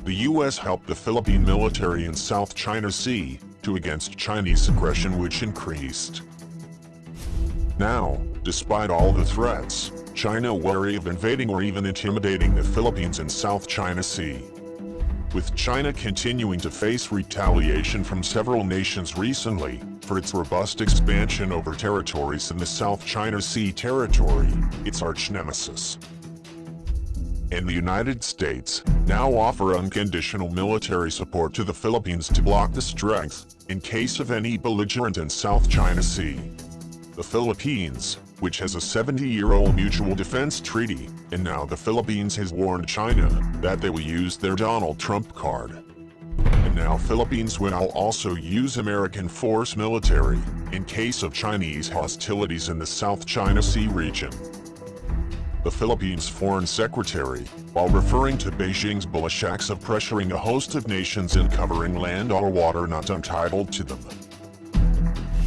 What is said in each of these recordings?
the U.S. helped the Philippine military in South China Sea to against Chinese aggression, which increased. Now, despite all the threats, China wary of invading or even intimidating the Philippines in South China Sea. With China continuing to face retaliation from several nations recently for its robust expansion over territories in the South China Sea territory, its arch-nemesis. And the United States now offer unconditional military support to the Philippines to block the strength in case of any belligerent in South China Sea. The Philippines, which has a 70-year-old mutual defense treaty, and now the Philippines has warned China that they will use their Donald Trump card. And now Philippines will also use American force military in case of Chinese hostilities in the South China Sea region. The Philippines Foreign Secretary, while referring to Beijing's bullish acts of pressuring a host of nations in covering land or water not entitled to them.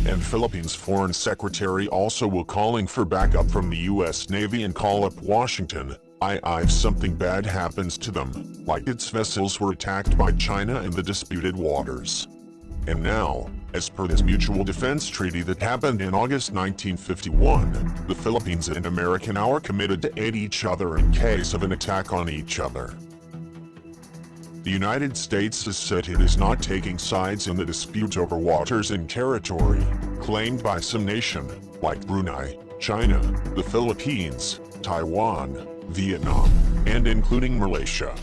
And Philippines Foreign Secretary also will calling for backup from the U.S. Navy and call up Washington, if something bad happens to them, like its vessels were attacked by China in the disputed waters. And now, as per this mutual defense treaty that happened in August 1951, the Philippines and American are committed to aid each other in case of an attack on each other. The United States has said it is not taking sides in the dispute over waters and territory claimed by some nation, like Brunei, China, the Philippines, Taiwan, Vietnam, and including Malaysia.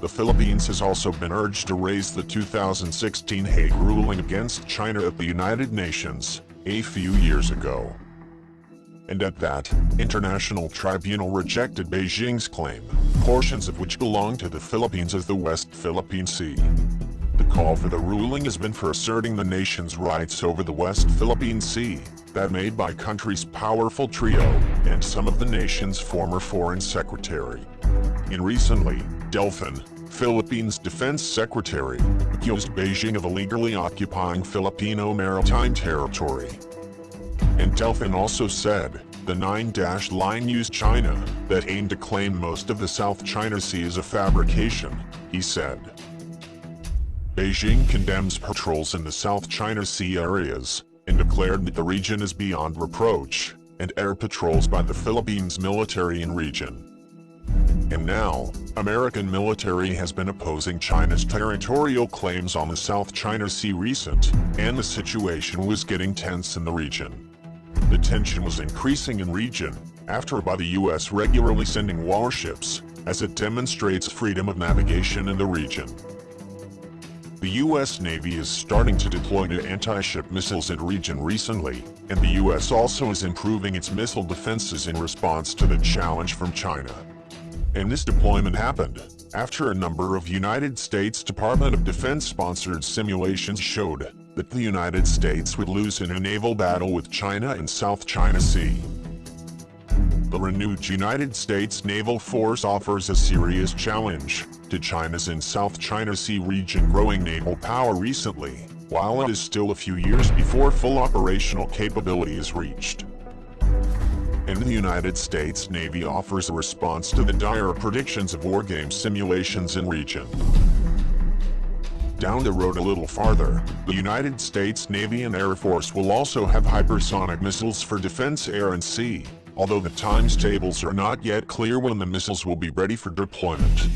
The Philippines has also been urged to raise the 2016 Hague ruling against China at the United Nations a few years ago. And at that international tribunal rejected Beijing's claim, portions of which belong to the Philippines as the West Philippine Sea. The call for the ruling has been for asserting the nation's rights over the West Philippine Sea, that made by country's powerful trio and some of the nation's former foreign secretary. And recently, Delfin, Philippines Defense Secretary, accused Beijing of illegally occupying Filipino maritime territory. And Delfin also said, the 9-dash line used China that aimed to claim most of the South China Sea as a fabrication, he said. Beijing condemns patrols in the South China Sea areas, and declared that the region is beyond reproach, and air patrols by the Philippines military in region. And now, American military has been opposing China's territorial claims on the South China Sea recent, and the situation was getting tense in the region. The tension was increasing in region, after by the U.S. regularly sending warships, as it demonstrates freedom of navigation in the region. The U.S. Navy is starting to deploy new anti-ship missiles in region recently, and the U.S. also is improving its missile defenses in response to the challenge from China. And this deployment happened after a number of United States Department of Defense-sponsored simulations showed that the United States would lose in a naval battle with China in South China Sea. The renewed United States naval force offers a serious challenge to China's in South China Sea region growing naval power recently, while it is still a few years before full operational capability is reached. And the United States Navy offers a response to the dire predictions of wargame simulations in region. Down the road a little farther, the United States Navy and Air Force will also have hypersonic missiles for defense air and sea, although the timetables are not yet clear when the missiles will be ready for deployment.